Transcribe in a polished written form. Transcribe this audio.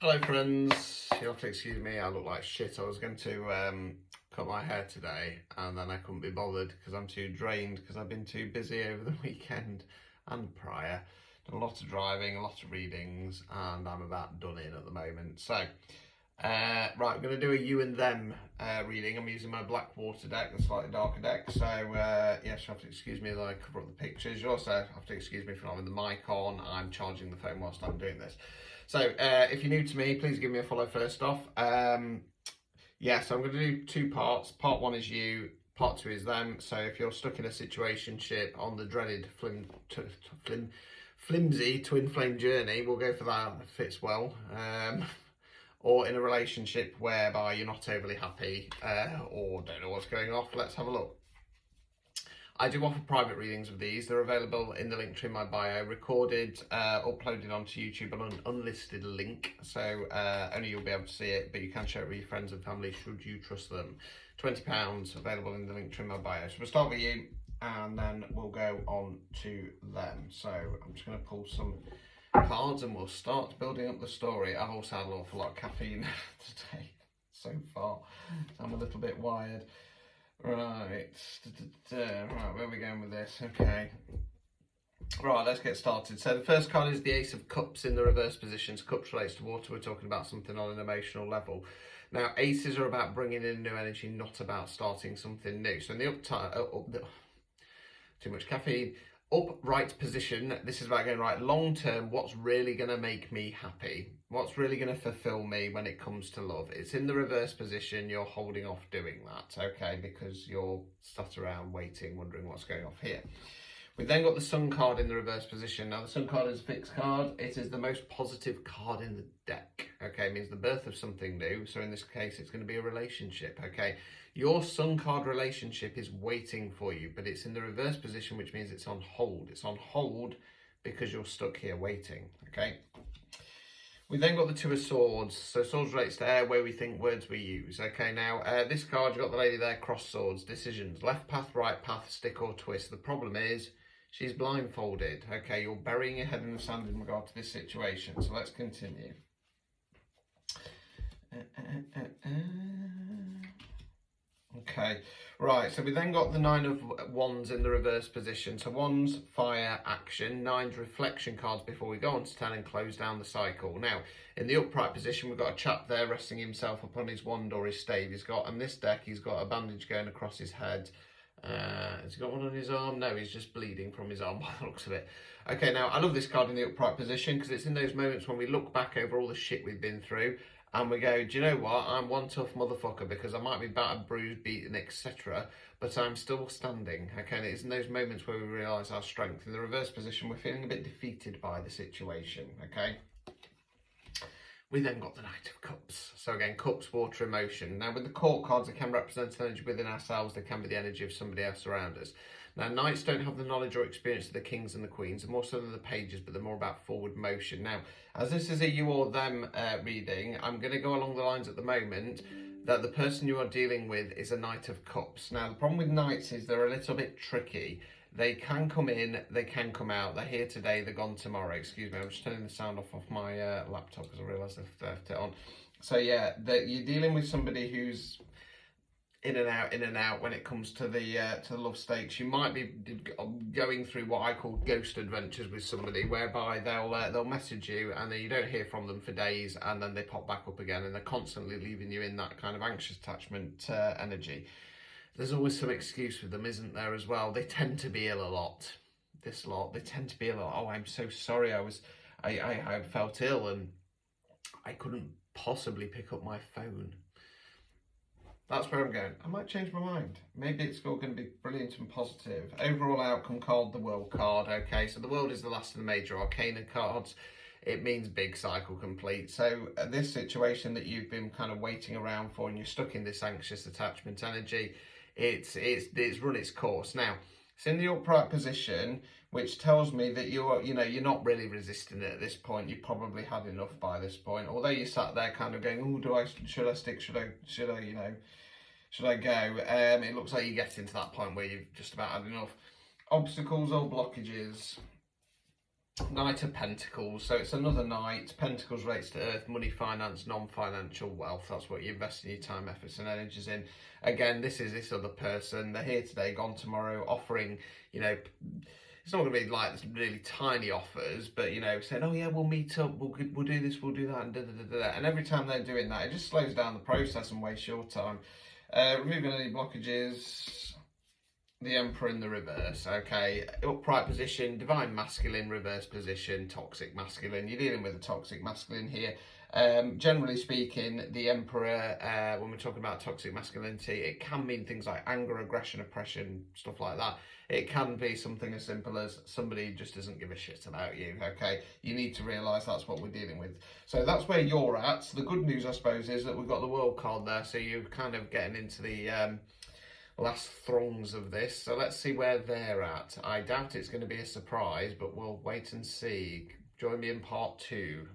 Hello friends, you'll have to excuse me, I look like shit. I was going to cut my hair today and then I couldn't be bothered because I'm too drained because I've been too busy over the weekend and prior. Done a lot of driving, a lot of readings, and I'm about done in at the moment. So, right, I'm going to do a you and them reading. I'm using my Blackwater deck, the slightly darker deck. So, yes, you have to excuse me as I cover up the pictures. You also have to excuse me for not having the mic on. I'm charging the phone whilst I'm doing this. So, if you're new to me, please give me a follow first off. Yeah, so I'm going to do two parts. Part one is you, part two is them. So if you're stuck in a situationship on the dreaded flimsy twin flame journey, we'll go for that. It fits well. Or in a relationship whereby you're not overly happy or don't know what's going off, let's have a look. I do offer private readings of these. They're available in the link tree in my bio, recorded, uploaded onto YouTube on an unlisted link. So only you'll be able to see it, but you can share it with your friends and family should you trust them. £20 available in the link tree in my bio. So we'll start with you and then we'll go on to them. So I'm just going to pull some cards and we'll start building up the story. I've also had an awful lot of caffeine today so far. So I'm a little bit wired. Right, where are we going with this? Okay. Right, let's get started. So the first card is the Ace of Cups in the reverse position. So Cups relates to water. We're talking about something on an emotional level. Now, aces are about bringing in new energy, not about starting something new. So in the too much caffeine. Upright position, this is about going right long term. What's really going to make me happy? What's really going to fulfill me when it comes to love? It's in the reverse position. You're holding off doing that, okay, because you're sat around waiting, wondering what's going off here. We've then got the Sun card in the reverse position. Now the Sun card is a fixed card. It is the most positive card in the deck, okay? It means the birth of something new. So in this case, it's going to be a relationship, okay? Your Sun card relationship is waiting for you, but it's in the reverse position, which means it's on hold. It's on hold because you're stuck here waiting, okay? We then got the Two of Swords. So swords relates to air, where we think, words we use. Okay, now this card, you've got the lady there, cross swords, decisions, left path, right path, stick or twist. The problem is she's blindfolded. Okay, you're burying your head in the sand in regard to this situation. So let's continue. Okay, right, so we then got the Nine of Wands in the reverse position. So Wands, fire, action. Nines, reflection cards before we go on to 10 and close down the cycle. Now, in the upright position, we've got a chap there resting himself upon his wand or his stave. He's got, on this deck, he's got a bandage going across his head. Has he got one on his arm? No, he's just bleeding from his arm by the looks of it. Okay, now, I love this card in the upright position because it's in those moments when we look back over all the shit we've been through and we go, do you know what? I'm one tough motherfucker because I might be battered, bruised, beaten, etc. But I'm still standing. Okay, and it's in those moments where we realise our strength. In the reverse position, we're feeling a bit defeated by the situation. Okay. We then got the Knight of Cups. So again, cups, water, emotion. Now with the court cards, they can represent an energy within ourselves. They can be the energy of somebody else around us. Now knights don't have the knowledge or experience of the kings and the queens. They're more so than the pages, but they're more about forward motion. Now, as this is a you or them reading, I'm going to go along the lines at the moment that the person you are dealing with is a Knight of Cups. Now the problem with knights is they're a little bit tricky. They can come in, they can come out. They're here today, they're gone tomorrow. Excuse me, I'm just turning the sound off my laptop because I realised I've left it on. So yeah, you're dealing with somebody who's in and out when it comes to the love stakes. You might be going through what I call ghost adventures with somebody, whereby they'll message you and then you don't hear from them for days, and then they pop back up again, and they're constantly leaving you in that kind of anxious attachment energy. There's always some excuse with them, isn't there, as well? They tend to be ill a lot. This lot, they tend to be ill. Oh, I'm so sorry. I felt ill and I couldn't possibly pick up my phone. That's where I'm going. I might change my mind. Maybe it's all going to be brilliant and positive. Overall outcome card, the World card. Okay, so the World is the last of the major arcana cards. It means big cycle complete. So this situation that you've been kind of waiting around for and you're stuck in this anxious attachment energy, it's run its course. Now, it's in the upright position, which tells me that you're not really resisting it at this point. You've probably had enough by this point. Although you sat there kind of going, oh, should I stick? Should I go? It looks like you're getting to that point where you've just about had enough. Obstacles or blockages. Knight of Pentacles, so it's another knight. Pentacles relates to earth, money, finance, non-financial wealth. That's what you invest in your time, efforts and energies in. Again, this is this other person. They're here today, gone tomorrow, offering, you know, it's not going to be like really tiny offers, but, you know, saying, oh yeah, we'll meet up, we'll do this, we'll do that, and da. And every time they're doing that, it just slows down the process and wastes your time. Removing any blockages. The Emperor in the reverse, okay. Upright position, divine masculine, reverse position, toxic masculine. You're dealing with a toxic masculine here. Generally speaking, the Emperor, when we're talking about toxic masculinity, it can mean things like anger, aggression, oppression, stuff like that. It can be something as simple as somebody just doesn't give a shit about you, okay? You need to realise that's what we're dealing with. So that's where you're at. So the good news, I suppose, is that we've got the World card there, so you're kind of getting into the last throngs of this. So let's see where they're at. I doubt it's going to be a surprise, but we'll wait and see. Join me in part 2.